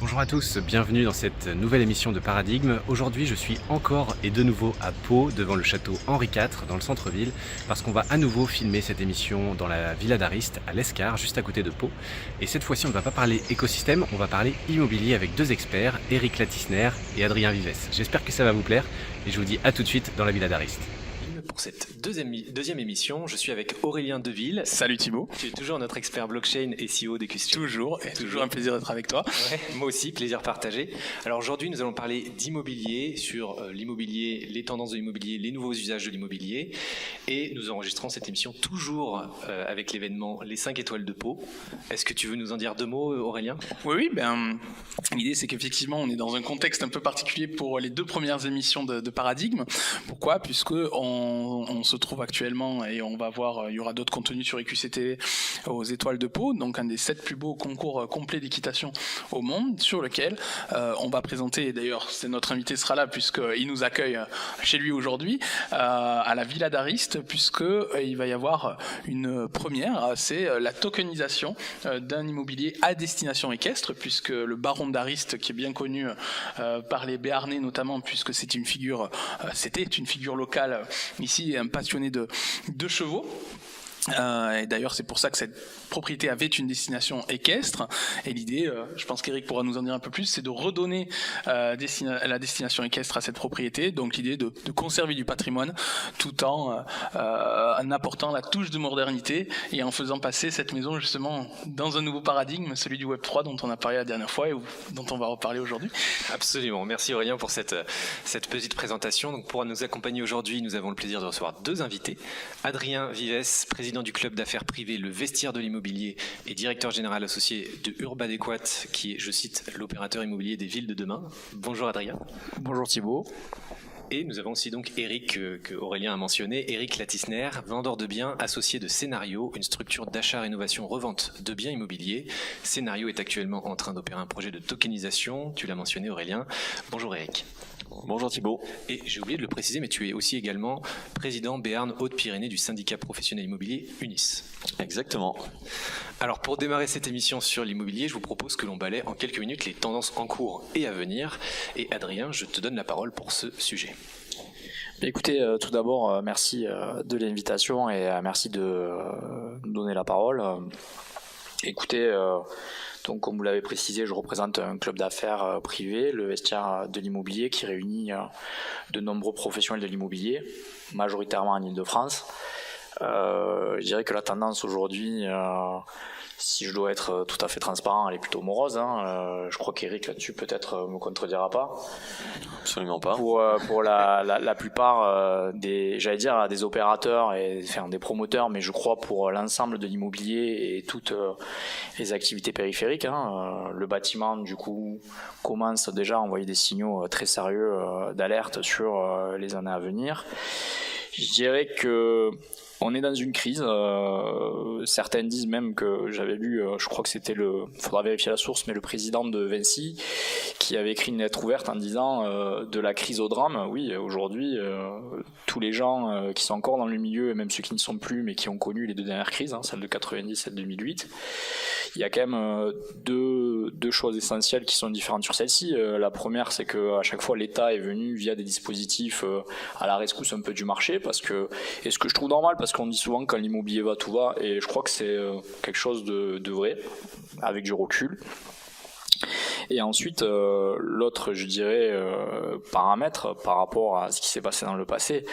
Bonjour à tous, bienvenue dans cette nouvelle émission de Paradigme. Aujourd'hui, je suis encore et de nouveau à Pau, devant le château Henri IV, dans le centre-ville, parce qu'on va à nouveau filmer cette émission dans la Villa d'Ariste, à l'Escar, juste à côté de Pau. Et cette fois-ci, on ne va pas parler écosystème, on va parler immobilier avec deux experts, Éric Latissner et Adrien Vives. J'espère que ça va vous plaire, et je vous dis à tout de suite dans la Villa d'Ariste. Pour cette deuxième émission, je suis avec Aurélien Deville. Salut Thibaut. Tu es toujours notre expert blockchain et CEO d'Ecustion. Toujours un plaisir d'être avec toi. Ouais, moi aussi, plaisir partagé. Alors aujourd'hui, nous allons parler d'immobilier, sur l'immobilier, les tendances de l'immobilier, les nouveaux usages de l'immobilier. Et nous enregistrons cette émission toujours avec l'événement Les 5 étoiles de Pau. Est-ce que tu veux nous en dire deux mots, Aurélien ? Oui, l'idée c'est qu'effectivement on est dans un contexte un peu particulier pour les deux premières émissions de Paradigme. Pourquoi ? Puisque on se trouve actuellement, et on va voir, il y aura d'autres contenus sur EQCT aux étoiles de Pau, donc un des 7 plus beaux concours complets d'équitation au monde, sur lequel on va présenter, et d'ailleurs notre invité sera là puisqu'il nous accueille chez lui aujourd'hui, à la Villa d'Ariste, puisqu'il va y avoir une première, c'est la tokenisation d'un immobilier à destination équestre, puisque le baron d'Ariste, qui est bien connu par les Béarnais notamment, puisque c'était une figure locale ici, un passionné de chevaux. Et d'ailleurs c'est pour ça que cette propriété avait une destination équestre, et l'idée, je pense qu'Éric pourra nous en dire un peu plus, c'est de redonner la destination équestre à cette propriété, donc l'idée de conserver du patrimoine tout en apportant la touche de modernité et en faisant passer cette maison justement dans un nouveau paradigme, celui du Web3 dont on a parlé la dernière fois et dont on va reparler aujourd'hui. Absolument, merci Aurélien pour cette petite présentation. Donc pour nous accompagner aujourd'hui, nous avons le plaisir de recevoir deux invités. Adrien Vives, président du club d'affaires privé Le Vestiaire de l'Immobilier et directeur général associé de Urbadéquate, qui est, je cite, l'opérateur immobilier des villes de demain. Bonjour Adrien. Bonjour Thibaut. Et nous avons aussi donc Éric, que Aurélien a mentionné, Éric Latissner, vendeur de biens, associé de Scénario, une structure d'achat, rénovation, revente de biens immobiliers. Scénario est actuellement en train d'opérer un projet de tokenisation, tu l'as mentionné Aurélien. Bonjour Éric. Bonjour Thibaut. Et j'ai oublié de le préciser, mais tu es aussi également président Béarn Haute-Pyrénées du syndicat professionnel immobilier UNIS. Exactement. Alors pour démarrer cette émission sur l'immobilier, je vous propose que l'on balaie en quelques minutes les tendances en cours et à venir. Et Adrien, je te donne la parole pour ce sujet. Écoutez, tout d'abord, merci de l'invitation et merci de nous donner la parole. Écoutez, donc comme vous l'avez précisé, je représente un club d'affaires privé, le Vestiaire de l'Immobilier, qui réunit de nombreux professionnels de l'immobilier, majoritairement en Île-de-France. Je dirais que la tendance aujourd'hui, si je dois être tout à fait transparent, elle est plutôt morose. Je crois qu'Éric là-dessus peut-être me contredira pas. Absolument pas. Pour la plupart des opérateurs et des promoteurs, mais je crois pour l'ensemble de l'immobilier et toutes les activités périphériques. Le bâtiment du coup commence déjà à envoyer des signaux très sérieux d'alerte sur les années à venir. Je dirais que on est dans une crise. Certains disent même que j'avais lu, je crois que c'était faudra vérifier la source, mais le président de Vinci qui avait écrit une lettre ouverte en disant de la crise au drame. Oui, aujourd'hui, tous les gens qui sont encore dans le milieu, et même ceux qui ne sont plus, mais qui ont connu les deux dernières crises, celle de 90 et celle de 2008, il y a quand même deux choses essentielles qui sont différentes sur celle-ci. La première, c'est qu'à chaque fois, l'État est venu via des dispositifs à la rescousse un peu du marché, et ce que je trouve normal, parce qu'on dit souvent quand l'immobilier va, tout va, et je crois que c'est quelque chose de vrai, avec du recul. Et ensuite, l'autre, je dirais, paramètre par rapport à ce qui s'est passé dans le passé,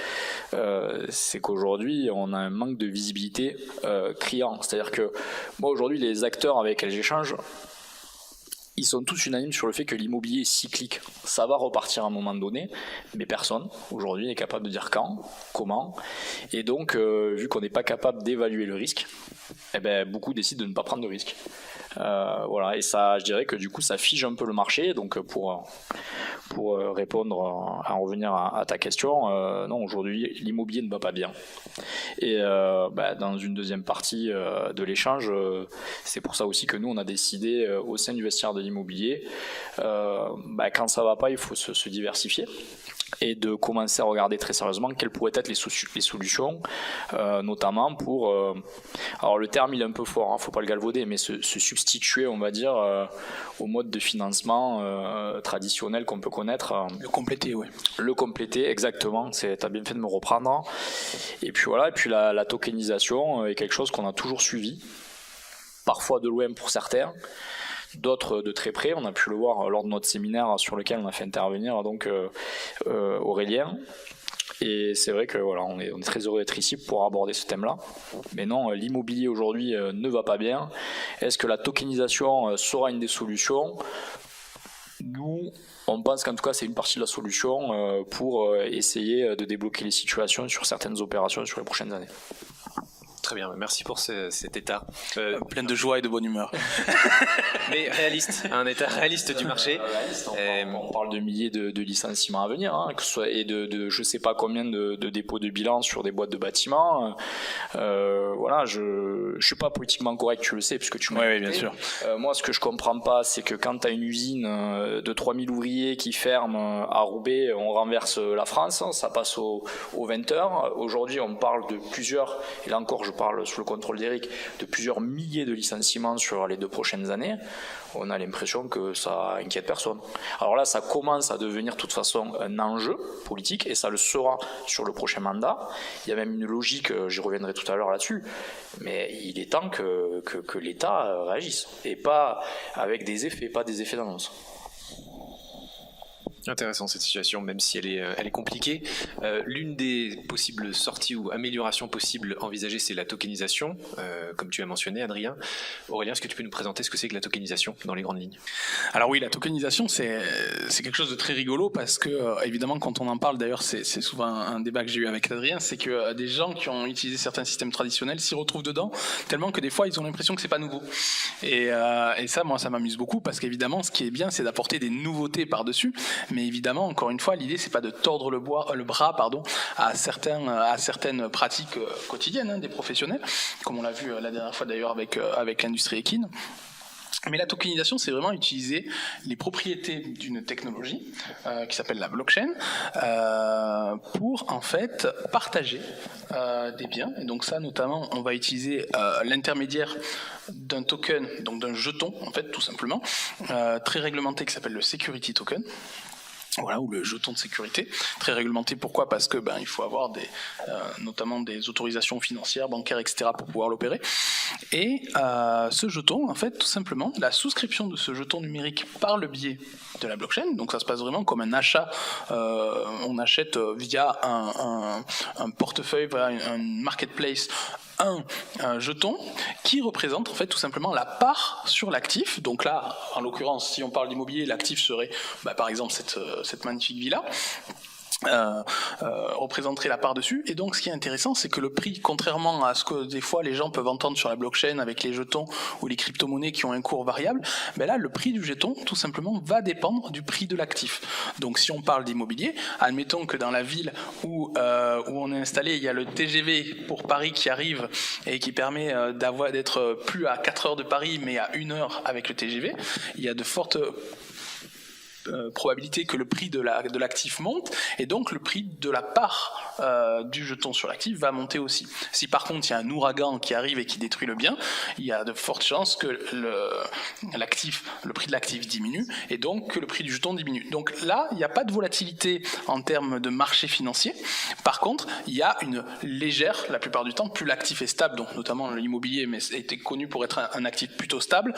c'est qu'aujourd'hui, on a un manque de visibilité criant. C'est-à-dire que moi, aujourd'hui, les acteurs avec lesquels j'échange, ils sont tous unanimes sur le fait que l'immobilier est cyclique. Ça va repartir à un moment donné, mais personne, aujourd'hui, n'est capable de dire quand, comment. Et donc, vu qu'on n'est pas capable d'évaluer le risque, beaucoup décident de ne pas prendre de risque. Voilà, et ça, je dirais que du coup, ça fige un peu le marché. Donc, pour répondre, à revenir à ta question, non, aujourd'hui, l'immobilier ne va pas bien. Et dans une deuxième partie de l'échange, c'est pour ça aussi que nous, on a décidé au sein du vestiaire de l'immobilier, quand ça va pas, il faut se diversifier. et de commencer à regarder très sérieusement quelles pourraient être les solutions, notamment pour, alors le terme il est un peu fort, hein, faut pas le galvauder, mais se substituer, on va dire, au mode de financement traditionnel qu'on peut connaître. Le compléter, oui. Le compléter, exactement, t'as bien fait de me reprendre. Et puis voilà, et puis la tokenisation est quelque chose qu'on a toujours suivi, parfois de loin pour certains, d'autres de très près. On a pu le voir lors de notre séminaire sur lequel on a fait intervenir donc Aurélien. Et c'est vrai que voilà, on est très heureux d'être ici pour aborder ce thème-là. Mais non, l'immobilier aujourd'hui ne va pas bien. Est-ce que la tokenisation sera une des solutions ? Nous, on pense qu'en tout cas c'est une partie de la solution pour essayer de débloquer les situations sur certaines opérations sur les prochaines années. Très bien, merci pour cet état. Plein de joie et de bonne humeur. Mais réaliste, un état réaliste du marché. On parle de milliers de licenciements à venir, hein, que ce soit, et de je sais pas combien de dépôts de bilan sur des boîtes de bâtiments. Voilà, je suis pas politiquement correct, tu le sais, puisque tu m'as Oui, bien sûr. Moi, ce que je comprends pas, c'est que quand tu as une usine de 3000 ouvriers qui ferme à Roubaix, on renverse la France, ça passe aux 20 heures. Aujourd'hui, on parle de plusieurs, et là encore, je parle sous le contrôle d'Éric, de plusieurs milliers de licenciements sur les 2 prochaines années. On a l'impression que ça inquiète personne. Alors là, ça commence à devenir de toute façon un enjeu politique, et ça le sera sur le prochain mandat. Il y a même une logique, j'y reviendrai tout à l'heure là-dessus, mais il est temps que l'État réagisse, et pas avec des effets, pas des effets d'annonce. Intéressant cette situation, même si elle est compliquée. L'une des possibles sorties ou améliorations possibles envisagées, c'est la tokenisation, comme tu as mentionné, Adrien. Aurélien, est-ce que tu peux nous présenter ce que c'est que la tokenisation dans les grandes lignes ? Alors oui, la tokenisation, c'est quelque chose de très rigolo parce que, évidemment, quand on en parle, d'ailleurs, c'est souvent un débat que j'ai eu avec Adrien, c'est que des gens qui ont utilisé certains systèmes traditionnels s'y retrouvent dedans, tellement que des fois, ils ont l'impression que c'est pas nouveau. Et ça, moi, ça m'amuse beaucoup parce qu'évidemment, ce qui est bien, c'est d'apporter des nouveautés par-dessus. Mais évidemment, encore une fois, l'idée, c'est pas de tordre le bras à certaines pratiques quotidiennes des professionnels, comme on l'a vu la dernière fois d'ailleurs avec l'industrie équine. Mais la tokenisation, c'est vraiment utiliser les propriétés d'une technologie qui s'appelle la blockchain pour en fait partager des biens. Et donc ça, notamment, on va utiliser l'intermédiaire d'un token, donc d'un jeton, en fait, tout simplement, très réglementé qui s'appelle le security token. Voilà, ou le jeton de sécurité, très réglementé. Pourquoi ? Parce que il faut avoir notamment des autorisations financières, bancaires, etc. pour pouvoir l'opérer. Et ce jeton, en fait, tout simplement, la souscription de ce jeton numérique par le biais de la blockchain, donc ça se passe vraiment comme un achat, on achète via un portefeuille, un marketplace, un jeton qui représente en fait tout simplement la part sur l'actif. Donc là, en l'occurrence, si on parle d'immobilier, l'actif serait par exemple cette magnifique villa. Représenterait la part dessus. Et donc ce qui est intéressant, c'est que le prix, contrairement à ce que des fois les gens peuvent entendre sur la blockchain avec les jetons ou les crypto-monnaies qui ont un cours variable, là le prix du jeton tout simplement va dépendre du prix de l'actif. Donc si on parle d'immobilier, admettons que dans la ville où on est installé, il y a le TGV pour Paris qui arrive et qui permet d'être plus à 4 heures de Paris mais à 1 heure avec le TGV, il y a de fortes probabilité que le prix de l'actif monte, et donc le prix de la part du jeton sur l'actif va monter aussi. Si par contre il y a un ouragan qui arrive et qui détruit le bien, il y a de fortes chances que le prix de l'actif diminue, et donc que le prix du jeton diminue. Donc là, il n'y a pas de volatilité en termes de marché financier. Par contre, il y a une légère, la plupart du temps, plus l'actif est stable, donc notamment l'immobilier, mais était connu pour être un actif plutôt stable,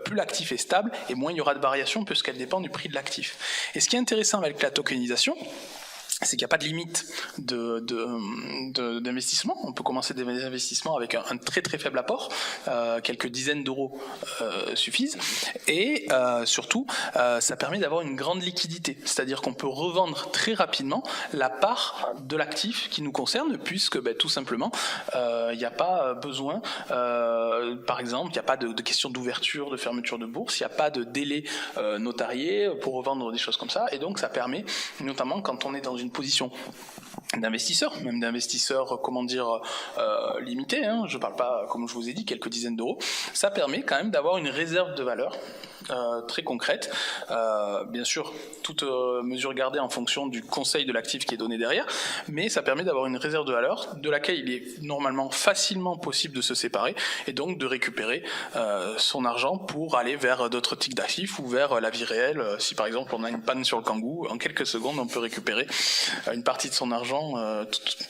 plus l'actif est stable, et moins il y aura de variations puisqu'elle dépend du prix de l'actif. Et ce qui est intéressant avec la tokenisation, c'est qu'il n'y a pas de limite d'investissement. On peut commencer des investissements avec un très très faible apport, quelques dizaines d'euros suffisent, et surtout ça permet d'avoir une grande liquidité, c'est-à-dire qu'on peut revendre très rapidement la part de l'actif qui nous concerne, puisque tout simplement il n'y a pas besoin, par exemple, il n'y a pas de question d'ouverture, de fermeture de bourse, il n'y a pas de délai notarié pour revendre des choses comme ça, et donc ça permet, notamment quand on est dans une position d'investisseurs, même d'investisseurs, limités, je ne parle pas, comme je vous ai dit, quelques dizaines d'euros, ça permet quand même d'avoir une réserve de valeur très concrètes. Bien sûr, toute mesure gardée en fonction du conseil de l'actif qui est donné derrière, mais ça permet d'avoir une réserve de valeur de laquelle il est normalement facilement possible de se séparer et donc de récupérer son argent pour aller vers d'autres types d'actifs ou vers la vie réelle. Si par exemple on a une panne sur le Kangoo, en quelques secondes on peut récupérer une partie de son argent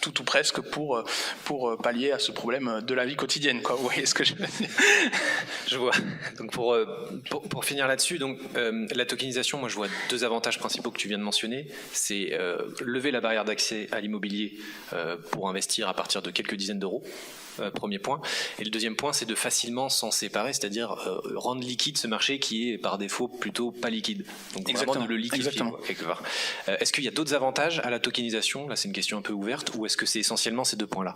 tout ou presque pour pallier à ce problème de la vie quotidienne, quoi. Vous voyez ce que je veux dire? Je vois. Donc pour finir là-dessus, donc la tokenisation, moi je vois deux avantages principaux que tu viens de mentionner. C'est lever la barrière d'accès à l'immobilier pour investir à partir de quelques dizaines d'euros. Premier point. Et le deuxième point, c'est de facilement s'en séparer, c'est-à-dire rendre liquide ce marché qui est par défaut plutôt pas liquide. Donc vraiment de le liquidifier quelque part. Est-ce qu'il y a d'autres avantages à la tokenisation? Là, c'est une question un peu ouverte. Ou est-ce que c'est essentiellement ces deux points-là?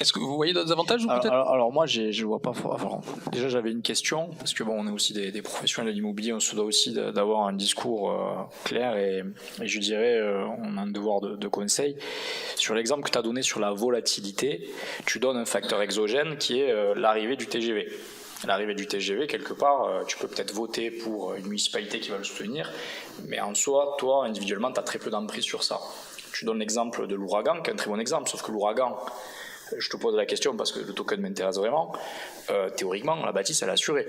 Est-ce que vous voyez d'autres avantages ou peut-être alors moi, je vois pas. Enfin, déjà, j'avais une question parce que bon, on est aussi des professionnels de l'immobilier, on se doit aussi d'avoir un discours clair et je dirais, on a un devoir de conseil. Sur l'exemple que tu as donné sur la volatilité, tu donnes un facteur exogène qui est l'arrivée du TGV. L'arrivée du TGV, quelque part, tu peux peut-être voter pour une municipalité qui va le soutenir, mais en soi, toi, individuellement, tu as très peu d'emprise sur ça. Tu donnes l'exemple de l'ouragan, qui est un très bon exemple, sauf que l'ouragan, je te pose la question parce que le token m'intéresse vraiment, théoriquement, la bâtisse, elle est assurée.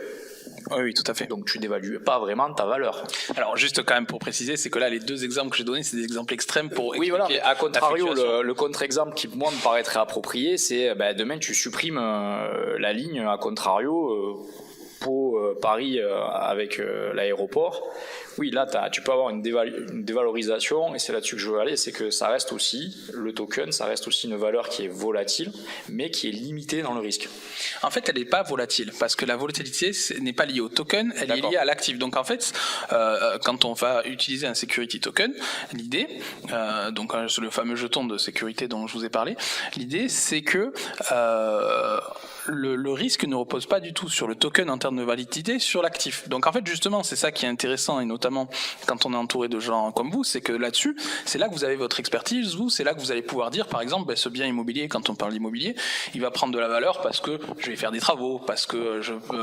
Oui, tout à fait. Donc tu n'évalues pas vraiment ta valeur. Alors juste quand même pour préciser, c'est que là les deux exemples que j'ai donnés, c'est des exemples extrêmes pour oui, voilà. À contrario, le contre-exemple qui moi me paraîtrait approprié, c'est demain tu supprimes la ligne à contrario Paris avec l'aéroport. Oui, là tu peux avoir une dévalorisation et c'est là-dessus que je veux aller, c'est que ça reste aussi, le token, ça reste aussi une valeur qui est volatile mais qui est limitée dans le risque. En fait, elle n'est pas volatile parce que la volatilité n'est pas liée au token, elle est liée à l'actif. Donc en fait, quand on va utiliser un security token, l'idée, donc le fameux jeton de sécurité dont je vous ai parlé, l'idée c'est que le risque ne repose pas du tout sur le token en termes de validité, sur l'actif. Donc en fait justement c'est ça qui est intéressant et notamment quand on est entouré de gens comme vous, c'est que là-dessus, c'est là que vous avez votre expertise, c'est là que vous allez pouvoir dire par exemple ce bien immobilier, quand on parle d'immobilier, il va prendre de la valeur parce que je vais faire des travaux, parce que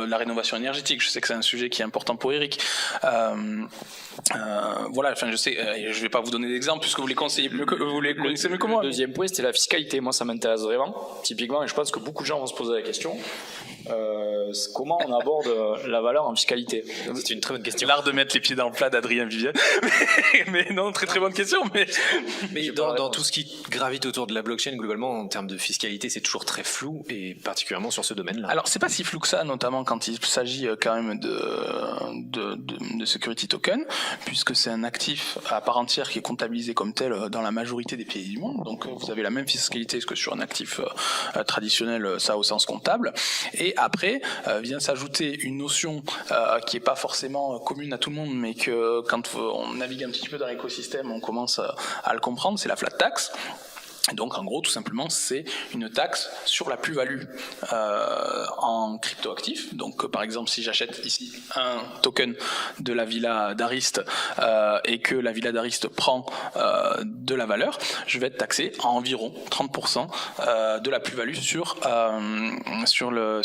la rénovation énergétique, je sais que c'est un sujet qui est important pour Eric. Voilà, enfin je sais, je vais pas vous donner d'exemple puisque vous les connaissez mieux que moi. Le deuxième point, c'était la fiscalité. Moi, ça m'intéresse vraiment, typiquement, et je pense que beaucoup de gens vont se poser la question. Comment on aborde la valeur en fiscalité? C'est une très bonne question. L'art de mettre les pieds dans le plat d'Adrien Vivienne. mais non, très bonne question. Mais dans tout ce qui gravite autour de la blockchain, globalement, en termes de fiscalité, c'est toujours très flou, et particulièrement sur ce domaine-là. Alors, c'est pas si flou que ça, notamment quand il s'agit quand même de security token, puisque c'est un actif à part entière qui est comptabilisé comme tel dans la majorité des pays du monde. Donc, vous avez la même fiscalité que sur un actif traditionnel, ça au sens comptable. Et après, vient s'ajouter une notion qui est pas forcément commune à tout le monde, mais que quand on navigue un petit peu dans l'écosystème, on commence à le comprendre, c'est la flat tax. Donc en gros, tout simplement, c'est une taxe sur la plus-value en cryptoactifs. Donc par exemple, si j'achète ici un token de la Villa d'Arist et que la Villa d'Arist prend de la valeur, je vais être taxé à environ 30% de la plus-value sur le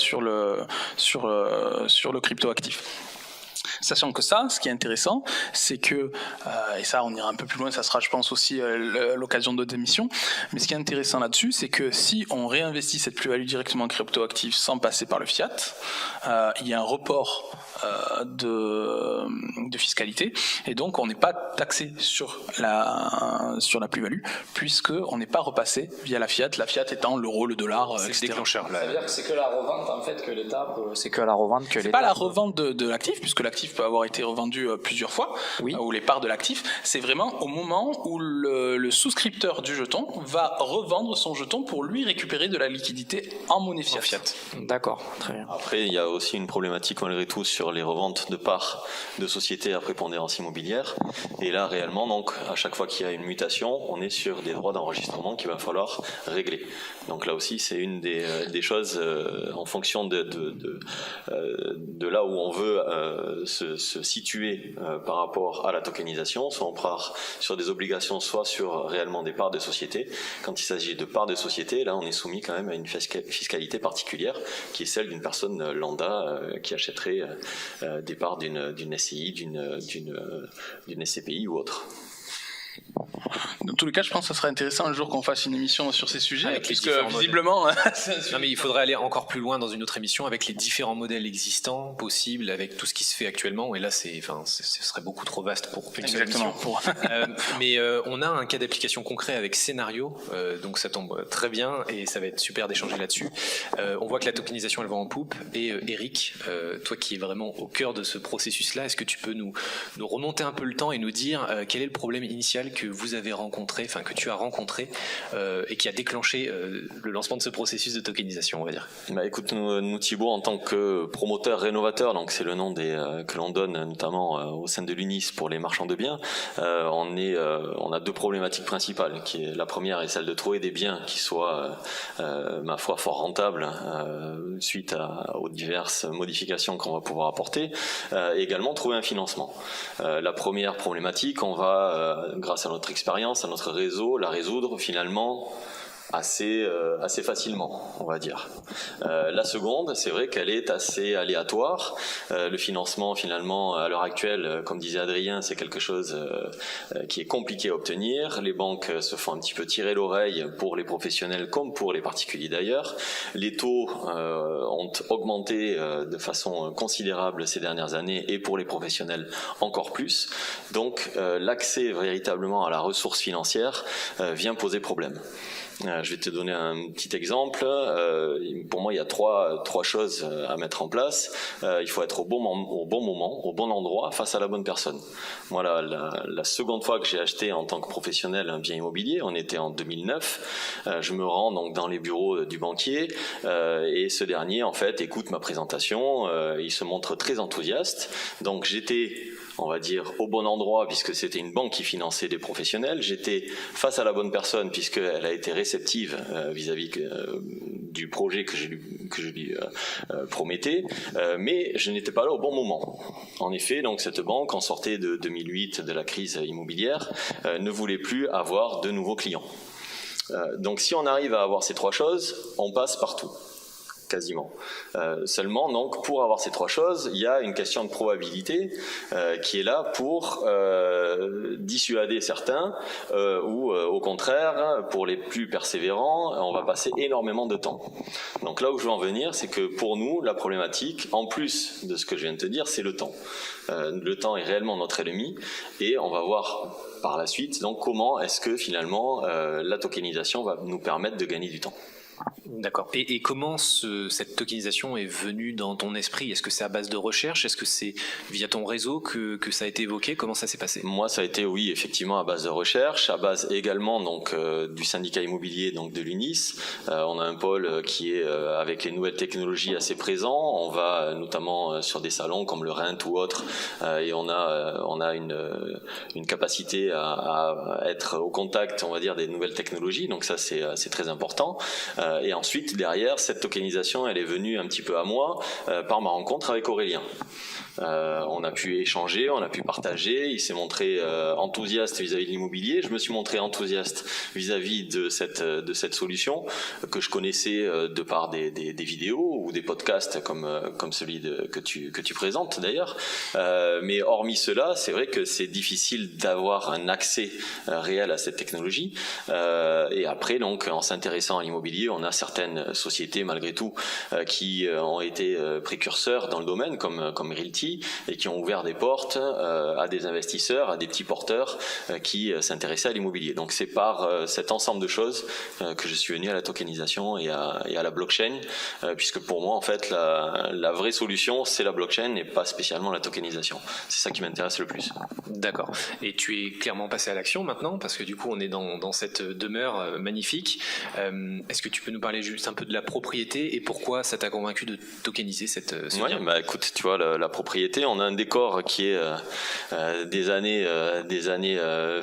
cryptoactif. Sachant que ça, ce qui est intéressant, c'est que, et ça on ira un peu plus loin, ça sera je pense aussi l'occasion d'autres émissions, mais ce qui est intéressant là-dessus, c'est que si on réinvestit cette plus-value directement en cryptoactifs sans passer par le fiat, il y a un report de fiscalité, et donc on n'est pas taxé sur la plus-value, puisqu'on n'est pas repassé via la fiat étant l'euro, le dollar, c'est etc. le déclencheur. Ça veut dire que c'est que la revente en fait que l'État peut... C'est que la revente que l'État... C'est pas la revente de l'actif, puisque l'actif peut avoir été revendu plusieurs fois, oui. Ou les parts de l'actif, c'est vraiment au moment où le souscripteur du jeton va revendre son jeton pour lui récupérer de la liquidité en monnaie fiat. D'accord, très bien. Après, il y a aussi une problématique malgré tout sur les reventes de parts de sociétés à prépondérance immobilière. Et là, réellement, donc, à chaque fois qu'il y a une mutation, on est sur des droits d'enregistrement qu'il va falloir régler. Donc là aussi, c'est une des choses en fonction de là où on veut se situer par rapport à la tokenisation. Soit on part sur des obligations, soit sur réellement des parts de société. Quand il s'agit de parts de société, là on est soumis quand même à une fiscalité particulière qui est celle d'une personne lambda qui achèterait des parts d'une SCI, d'une SCPI ou autre. Dans tous les cas, je pense que ça serait intéressant un jour qu'on fasse une émission sur ces sujets, avec puisque visiblement... Non, mais il faudrait aller encore plus loin dans une autre émission avec les différents modèles existants, possibles, avec tout ce qui se fait actuellement. Et là, ce serait beaucoup trop vaste pour une seule émission. Mais on a un cas d'application concret avec Scénario, donc ça tombe très bien et ça va être super d'échanger là-dessus. On voit que la tokenisation, elle va en poupe. Et Eric, toi qui es vraiment au cœur de ce processus-là, est-ce que tu peux nous remonter un peu le temps et nous dire quel est le problème initial que vous avez rencontré, enfin que tu as rencontré et qui a déclenché le lancement de ce processus de tokenisation, on va dire. Bah écoute, nous Thibaut, en tant que promoteur rénovateur, donc c'est le nom que l'on donne notamment au sein de l'UNIS pour les marchands de biens, on a deux problématiques principales. La première est celle de trouver des biens qui soient, ma foi, fort rentables suite aux diverses modifications qu'on va pouvoir apporter, et également trouver un financement. La première problématique, on va, grâce à notre expérience, à notre réseau, la résoudre finalement assez facilement, on va dire. La seconde, c'est vrai qu'elle est assez aléatoire. Le financement, finalement, à l'heure actuelle, comme disait Adrien, c'est quelque chose qui est compliqué à obtenir. Les banques se font un petit peu tirer l'oreille pour les professionnels comme pour les particuliers d'ailleurs. Les taux ont augmenté de façon considérable ces dernières années et pour les professionnels encore plus. Donc l'accès véritablement à la ressource financière vient poser problème. Je vais te donner un petit exemple. Pour moi, il y a trois choses à mettre en place. Il faut être au bon moment, au bon endroit, face à la bonne personne. Moi, la seconde fois que j'ai acheté en tant que professionnel un bien immobilier, on était en 2009. Je me rends donc dans les bureaux du banquier et ce dernier, en fait, écoute ma présentation. Il se montre très enthousiaste. Donc, j'étais, on va dire, au bon endroit puisque c'était une banque qui finançait des professionnels. J'étais face à la bonne personne puisqu'elle a été réceptive vis-à-vis du projet que je lui promettais, mais je n'étais pas là au bon moment. En effet, donc cette banque, en sortait de 2008, de la crise immobilière, ne voulait plus avoir de nouveaux clients. Donc si on arrive à avoir ces trois choses, on passe partout. Quasiment. Seulement, donc, pour avoir ces trois choses, il y a une question de probabilité qui est là pour dissuader certains ou au contraire, pour les plus persévérants, on va passer énormément de temps. Donc là où je veux en venir, c'est que pour nous, la problématique, en plus de ce que je viens de te dire, c'est le temps. Le temps est réellement notre ennemi et on va voir par la suite donc comment est-ce que finalement la tokenisation va nous permettre de gagner du temps. D'accord. Et comment cette tokenisation est venue dans ton esprit? Est-ce que c'est à base de recherche? Est-ce que c'est via ton réseau que ça a été évoqué? Comment ça s'est passé? Moi, ça a été, oui, effectivement, à base de recherche, à base également donc du syndicat immobilier donc de l'UNIS. On a un pôle qui est avec les nouvelles technologies assez présent. On va notamment sur des salons comme le Rent ou autres, et on a une capacité à être au contact, on va dire, des nouvelles technologies. Donc ça, c'est très important. Et ensuite, derrière, cette tokenisation, elle est venue un petit peu à moi par ma rencontre avec Aurélien. On a pu échanger, on a pu partager. Il s'est montré enthousiaste vis-à-vis de l'immobilier. Je me suis montré enthousiaste vis-à-vis de cette solution que je connaissais de par des vidéos ou des podcasts comme celui que tu présentes d'ailleurs. Mais hormis cela, c'est vrai que c'est difficile d'avoir un accès réel à cette technologie. Et après, donc, en s'intéressant à l'immobilier, on a certaines sociétés malgré tout qui ont été précurseurs dans le domaine, comme Realty, et qui ont ouvert des portes à des investisseurs, à des petits porteurs qui s'intéressaient à l'immobilier. Donc c'est par cet ensemble de choses que je suis venu à la tokenisation et à la blockchain, puisque pour moi en fait la vraie solution c'est la blockchain et pas spécialement la tokenisation. C'est ça qui m'intéresse le plus. D'accord. Et tu es clairement passé à l'action maintenant, parce que du coup on est dans cette demeure magnifique. Est-ce que tu peux peux nous parler juste un peu de la propriété et pourquoi ça t'a convaincu de tokeniser ce bien? Bah écoute, tu vois, la propriété, on a un décor qui est des années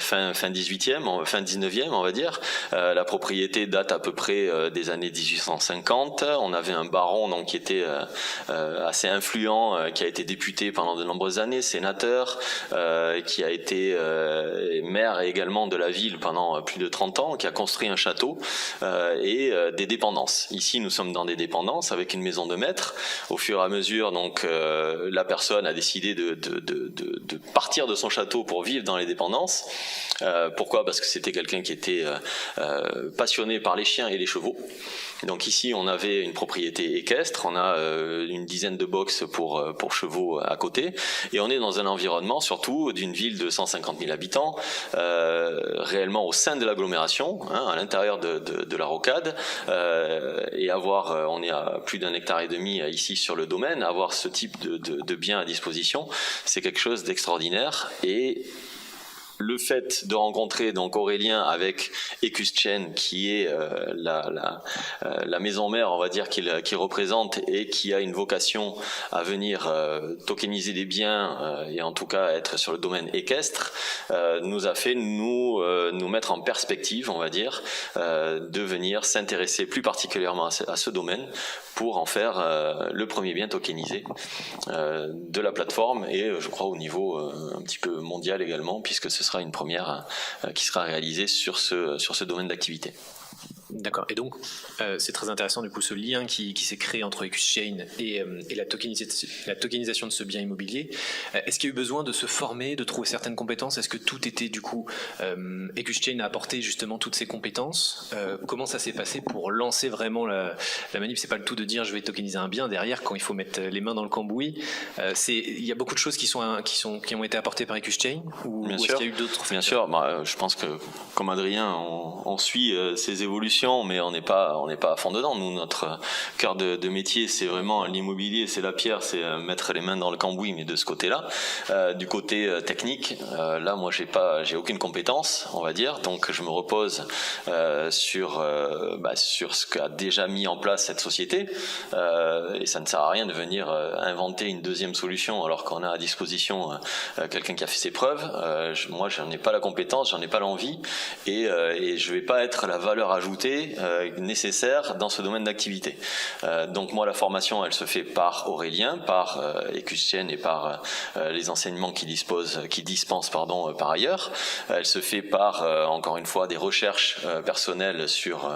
fin 18e, fin 19e, on va dire. La propriété date à peu près des années 1850. On avait un baron donc qui était assez influent, qui a été député pendant de nombreuses années, sénateur, qui a été maire également de la ville pendant plus de 30 ans, qui a construit un château et des dépendances. Ici, nous sommes dans des dépendances avec une maison de maître. Au fur et à mesure, donc, la personne a décidé de partir de son château pour vivre dans les dépendances. Pourquoi ? Parce que c'était quelqu'un qui était passionné par les chiens et les chevaux. Donc ici, on avait une propriété équestre, on a une dizaine de box pour chevaux à côté, et on est dans un environnement surtout d'une ville de 150 000 habitants, réellement au sein de l'agglomération, hein, à l'intérieur de la rocade, et on est à plus d'1,5 hectare ici sur le domaine, avoir ce type de biens à disposition, c'est quelque chose d'extraordinaire. Et le fait de rencontrer donc Aurélien avec EcusChain, qui est la maison mère, on va dire, qu'il représente et qui a une vocation à venir tokeniser des biens et en tout cas être sur le domaine équestre, nous a fait nous mettre en perspective, on va dire, de venir s'intéresser plus particulièrement à ce domaine pour en faire le premier bien tokenisé de la plateforme et je crois au niveau un petit peu mondial également, puisque ce sera une première qui sera réalisée sur ce domaine d'activité. D'accord. Et donc, c'est très intéressant du coup ce lien qui s'est créé entre EcusChain et la tokenisation de ce bien immobilier. Est-ce qu'il y a eu besoin de se former, de trouver certaines compétences? Est-ce que tout était du coup EcusChain a apporté justement toutes ces compétences? Comment ça s'est passé pour lancer vraiment la manip? C'est pas le tout de dire je vais tokeniser un bien. Derrière, quand il faut mettre les mains dans le cambouis, il y a beaucoup de choses qui ont été apportées par EcusChain ou est-ce qu'il y a eu d'autres? Bien sûr. Je pense que comme Adrien, on suit ces évolutions, mais on n'est pas à fond dedans. Nous, notre cœur de métier, c'est vraiment l'immobilier, c'est la pierre, c'est mettre les mains dans le cambouis, mais de ce côté-là. Du côté technique, là, moi, j'ai aucune compétence, on va dire, donc je me repose sur ce qu'a déjà mis en place cette société, et ça ne sert à rien de venir inventer une deuxième solution alors qu'on a à disposition quelqu'un qui a fait ses preuves. Moi, j'en ai pas la compétence, j'en ai pas l'envie, et je vais pas être la valeur ajoutée nécessaire dans ce domaine d'activité. Donc moi, la formation, elle se fait par Aurélien, par EcusChain et par les enseignements qu'il dispense par ailleurs. Elle se fait par, encore une fois, des recherches personnelles sur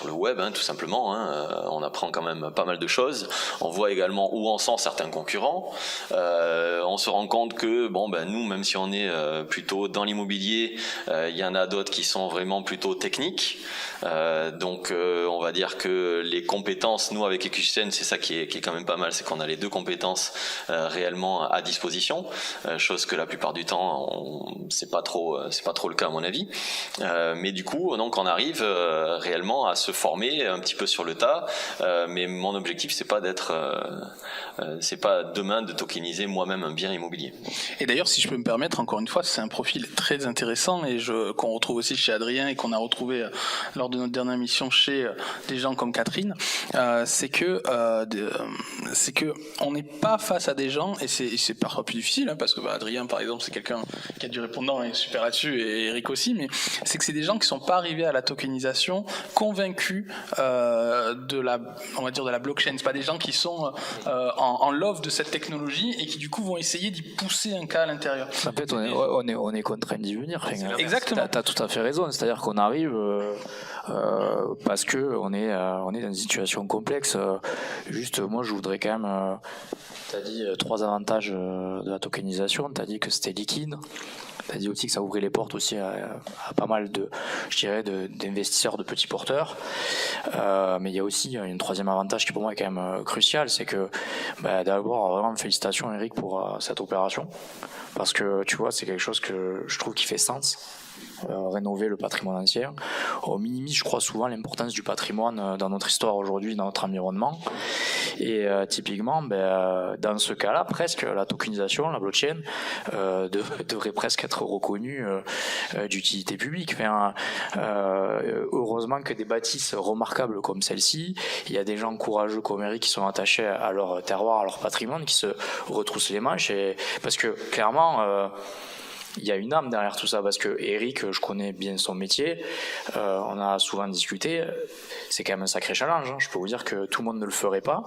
le web, hein, tout simplement. Hein. On apprend quand même pas mal de choses. On voit également où en sont certains concurrents. On se rend compte que, nous, même si on est plutôt dans l'immobilier, il y en a d'autres qui sont vraiment plutôt techniques. Donc on va dire que les compétences, nous avec EcusChain, c'est ça qui est quand même pas mal, c'est qu'on a les deux compétences réellement à disposition, chose que la plupart du temps c'est pas trop le cas à mon avis, mais du coup donc on arrive réellement à se former un petit peu sur le tas, mais mon objectif c'est pas demain de tokeniser moi-même un bien immobilier. Et d'ailleurs, si je peux me permettre, encore une fois, c'est un profil très intéressant et qu'on retrouve aussi chez Adrien et qu'on a retrouvé lors de notre dernière mission chez des gens comme Catherine, c'est que on n'est pas face à des gens, et c'est parfois plus difficile, hein, parce que Adrien par exemple c'est quelqu'un qui a du répondant et est super là-dessus, et Eric aussi, mais c'est que c'est des gens qui sont pas arrivés à la tokenisation convaincus de la blockchain. C'est pas des gens qui sont en love de cette technologie et qui du coup vont essayer d'y pousser un cas à l'intérieur. En fait, on est contraint d'y venir. Exactement. T'as tout à fait raison. C'est-à-dire qu'on arrive parce que on est dans une situation complexe. Juste, moi, je voudrais quand même. T'as dit 3 avantages de la tokenisation. T'as dit que c'était liquide. T'as dit aussi que ça ouvrait les portes aussi à pas mal d'investisseurs, de petits porteurs. Mais il y a aussi un troisième avantage qui pour moi est quand même crucial, c'est que d'abord vraiment félicitations Eric pour cette opération, parce que tu vois, c'est quelque chose que je trouve qui fait sens. Rénover le patrimoine ancien. On minimise, je crois, souvent l'importance du patrimoine dans notre histoire aujourd'hui, dans notre environnement. Et typiquement, dans ce cas-là, presque la tokenisation, la blockchain, devrait presque être reconnue d'utilité publique. Enfin, heureusement que des bâtisses remarquables comme celle-ci, il y a des gens courageux comme Eric qui sont attachés à leur terroir, à leur patrimoine, qui se retroussent les manches. Parce que clairement, il y a une âme derrière tout ça, parce que Eric, je connais bien son métier, on a souvent discuté, c'est quand même un sacré challenge, hein. Je peux vous dire que tout le monde ne le ferait pas,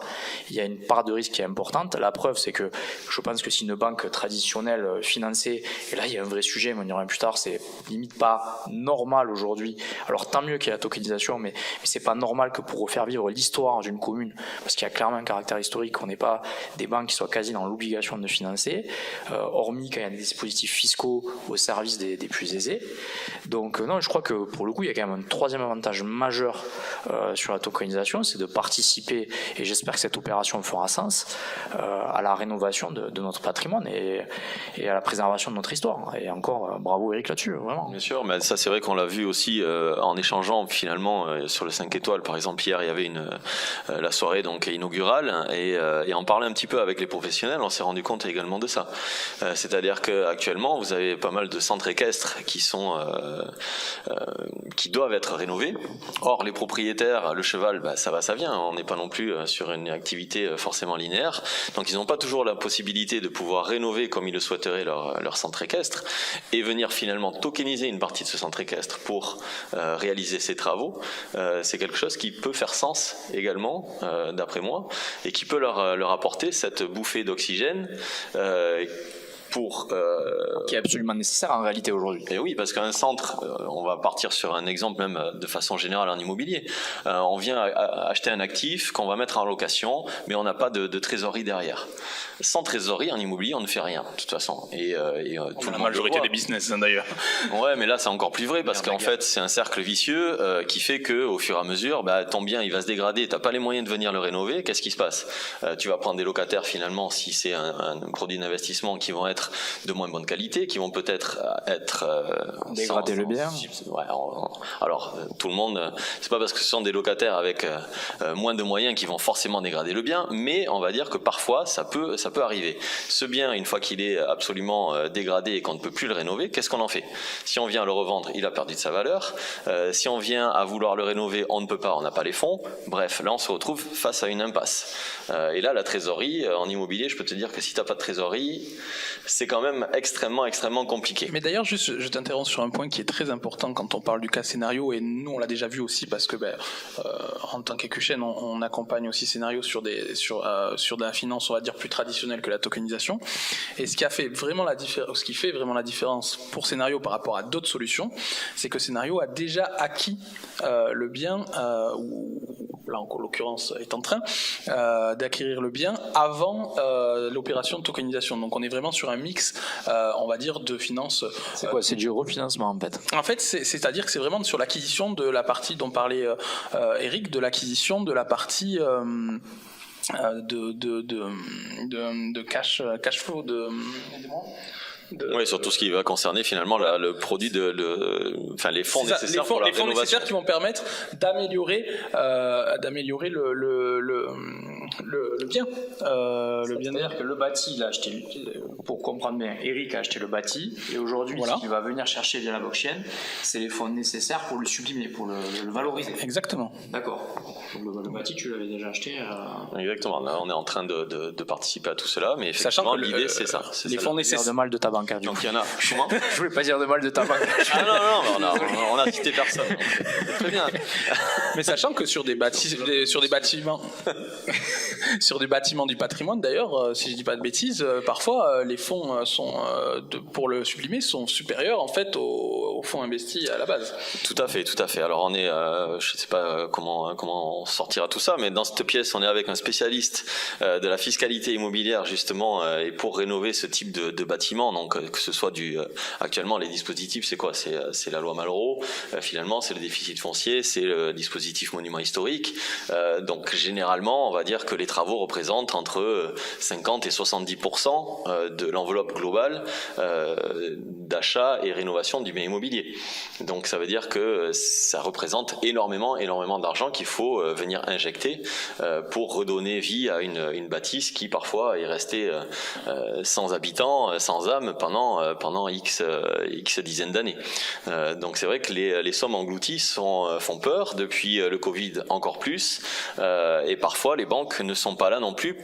il y a une part de risque qui est importante. La preuve, c'est que je pense que si une banque traditionnelle finançait, et là il y a un vrai sujet, mais on y reviendra plus tard, c'est limite pas normal aujourd'hui, alors tant mieux qu'il y ait la tokenisation, mais c'est pas normal que pour refaire vivre l'histoire d'une commune, parce qu'il y a clairement un caractère historique, on n'est pas des banques qui soient quasi dans l'obligation de financer, hormis quand il y a des dispositifs fiscaux au service des plus aisés. Donc non, je crois que pour le coup, il y a quand même un troisième avantage majeur sur la tokenisation, c'est de participer, et j'espère que cette opération fera sens, à la rénovation de notre patrimoine et à la préservation de notre histoire. Et encore, bravo Eric là-dessus, vraiment. Bien sûr, mais ça c'est vrai qu'on l'a vu aussi en échangeant finalement sur le 5 étoiles. Par exemple, hier, il y avait la soirée donc inaugurale et en parlant un petit peu avec les professionnels, on s'est rendu compte également de ça. C'est-à-dire qu'actuellement, vous avez pas mal de centres équestres qui doivent être rénovés. Or, les propriétaires, le cheval, ça va, ça vient. On n'est pas non plus sur une activité forcément linéaire. Donc, ils n'ont pas toujours la possibilité de pouvoir rénover comme ils le souhaiteraient leur centre équestre et venir finalement tokeniser une partie de ce centre équestre pour réaliser ces travaux. C'est quelque chose qui peut faire sens également, d'après moi, et qui peut leur apporter cette bouffée d'oxygène qui est absolument nécessaire en réalité aujourd'hui. Et oui, parce qu'un centre, on va partir sur un exemple même de façon générale en immobilier, on vient acheter un actif qu'on va mettre en location, mais on n'a pas de trésorerie derrière. Sans trésorerie en immobilier, on ne fait rien de toute façon. Et tout la majorité des business d'ailleurs. Ouais, mais là c'est encore plus vrai parce qu'en fait c'est un cercle vicieux qui fait que au fur et à mesure, ton bien il va se dégrader, t'as pas les moyens de venir le rénover. Qu'est-ce qui se passe? Tu vas prendre des locataires finalement si c'est un produit d'investissement qui vont être de moins bonne qualité, qui vont peut-être être dégrader le bien. Alors tout le monde, c'est pas parce que ce sont des locataires avec moins de moyens qui vont forcément dégrader le bien, mais on va dire que parfois ça peut arriver. Ce bien, une fois qu'il est absolument dégradé et qu'on ne peut plus le rénover, qu'est-ce qu'on en fait? Si on vient le revendre, il a perdu de sa valeur. Si on vient à vouloir le rénover, on ne peut pas, on n'a pas les fonds. Bref, là on se retrouve face à une impasse. Et là, la trésorerie en immobilier, je peux te dire que si tu n'as pas de trésorerie, c'est quand même extrêmement compliqué. Mais d'ailleurs, juste, je t'interromps sur un point qui est très important quand on parle du cas scénario, et nous on l'a déjà vu aussi parce que en tant qu'Ecuchain, on accompagne aussi scénario sur de la finance, on va dire plus traditionnelle que la tokenisation. Et ce qui fait vraiment la différence pour scénario par rapport à d'autres solutions, c'est que scénario a déjà acquis le bien, ou là en l'occurrence est en train d'acquérir le bien avant l'opération de tokenisation. Donc on est vraiment sur un mix, on va dire, de finances. C'est quoi? C'est du refinancement en fait. En fait, c'est-à-dire que c'est vraiment sur l'acquisition de la partie dont parlait Eric, de l'acquisition de la partie de cash flow oui, sur tout ce qui va concerner finalement le produit les fonds nécessaires pour la rénovation. Les fonds nécessaires qui vont permettre d'améliorer le bien. C'est-à-dire que le bâti, il a acheté, pour comprendre bien, Eric a acheté le bâti, et aujourd'hui, ce qu'il va venir chercher via la blockchain, c'est les fonds nécessaires pour le sublimer, pour le valoriser. Exactement. D'accord. Le bâti, tu l'avais déjà aché. Exactement. Là, on est en train de participer à tout cela, mais effectivement, l'idée, c'est ça. Les fonds nécessaires de mal de ta banque. Donc il y en a. Comment? Je voulais pas dire de mal de ta banque. Ah non, on a cité personne. C'est très bien. Mais sachant que sur des bâtiments du patrimoine, d'ailleurs, si je dis pas de bêtises, parfois les fonds pour le sublimer sont supérieurs en fait aux fonds investis à la base. Tout à fait. Alors on est, je sais pas comment sortir à tout ça, mais dans cette pièce, on est avec un spécialiste de la fiscalité immobilière justement, et pour rénover ce type de bâtiment. Donc que ce soit actuellement les dispositifs, c'est quoi? C'est la loi Malraux, finalement c'est le déficit foncier, c'est le dispositif monument historique. Donc généralement on va dire que les travaux représentent entre 50 et 70% de l'enveloppe globale d'achat et rénovation du bien immobilier. Donc ça veut dire que ça représente énormément d'argent qu'il faut venir injecter pour redonner vie à une bâtisse qui parfois est restée sans habitants, sans âme pendant X dizaines d'années. Donc c'est vrai que les sommes englouties font peur, depuis le Covid encore plus, et parfois les banques ne sont pas là non plus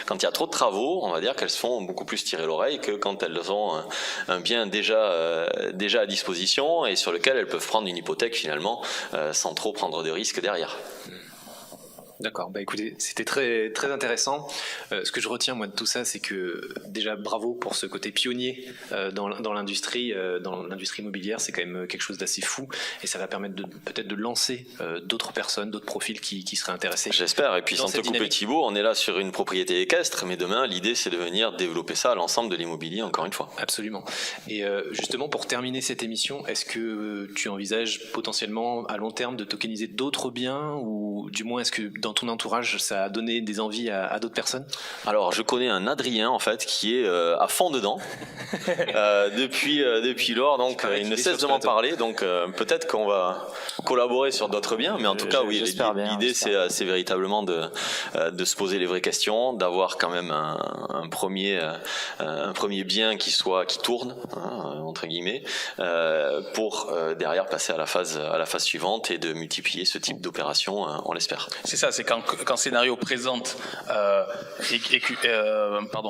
quand il y a trop de travaux, on va dire qu'elles se font beaucoup plus tirer l'oreille que quand elles ont un bien déjà à disposition et sur lequel elles peuvent prendre une hypothèque finalement sans trop prendre de risques derrière. D'accord, bah écoutez, c'était très, très intéressant. Ce que je retiens moi de tout ça, c'est que déjà bravo pour ce côté pionnier dans l'industrie immobilière, c'est quand même quelque chose d'assez fou et ça va permettre peut-être de lancer d'autres personnes, d'autres profils qui seraient intéressés. J'espère, et puis sans te couper Thibaut, on est là sur une propriété équestre, mais demain l'idée c'est de venir développer ça à l'ensemble de l'immobilier encore une fois. Absolument. Et justement pour terminer cette émission, est-ce que tu envisages potentiellement à long terme de tokeniser d'autres biens ou du moins est-ce que dans ton entourage, ça a donné des envies à d'autres personnes? Alors, je connais un Adrien, en fait, qui est à fond dedans depuis lors, donc il ne cesse de m'en parler, donc peut-être qu'on va collaborer sur d'autres biens, mais en tout cas, oui, l'idée, c'est véritablement de se poser les vraies questions, d'avoir quand même un premier bien qui tourne, entre guillemets, pour derrière passer à la phase suivante et de multiplier ce type d'opération, on l'espère. C'est ça, c'est quand Scénario présente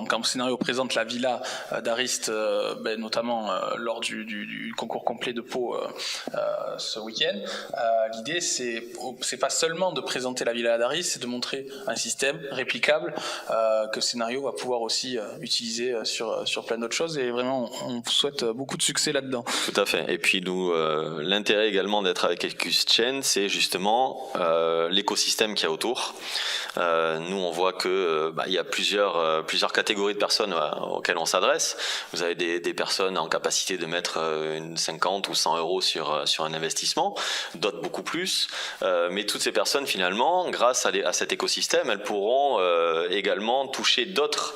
quand Scénario présente la villa d'Arist, notamment lors du concours complet de Pau ce week-end, l'idée c'est pas seulement de présenter la villa d'Arist, c'est de montrer un système réplicable que Scénario va pouvoir aussi utiliser sur plein d'autres choses, et vraiment on vous souhaite beaucoup de succès là-dedans. Tout à fait. Et puis nous, l'intérêt également d'être avec EquusChain, c'est justement l'écosystème qu'il y a autour. Nous, on voit que il y a plusieurs catégories de personnes auxquelles on s'adresse. Vous avez des personnes en capacité de mettre 50 ou 100 euros sur un investissement, d'autres beaucoup plus. Mais toutes ces personnes, finalement, grâce à cet écosystème, elles pourront également toucher d'autres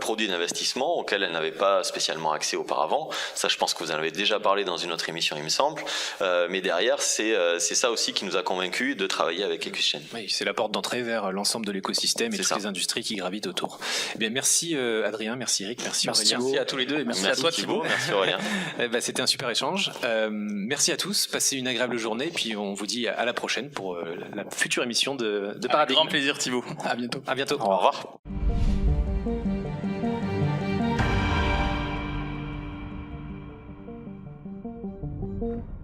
produits d'investissement auxquels elles n'avaient pas spécialement accès auparavant. Ça, je pense que vous en avez déjà parlé dans une autre émission, il me semble. Mais derrière, c'est ça aussi qui nous a convaincus de travailler avec EquusChain. Oui, c'est la porte d'entrée vers l'ensemble de l'écosystème et toutes les industries qui gravitent autour. Eh bien, merci Adrien, merci Eric, merci Aurélien. Merci à tous les deux et merci à toi Thibaut. Merci Aurélien. C'était un super échange. Merci à tous, passez une agréable journée et puis on vous dit à la prochaine pour la future émission de Paradigme. Avec grand plaisir Thibaut. À bientôt. À bientôt. Au revoir. Thank you.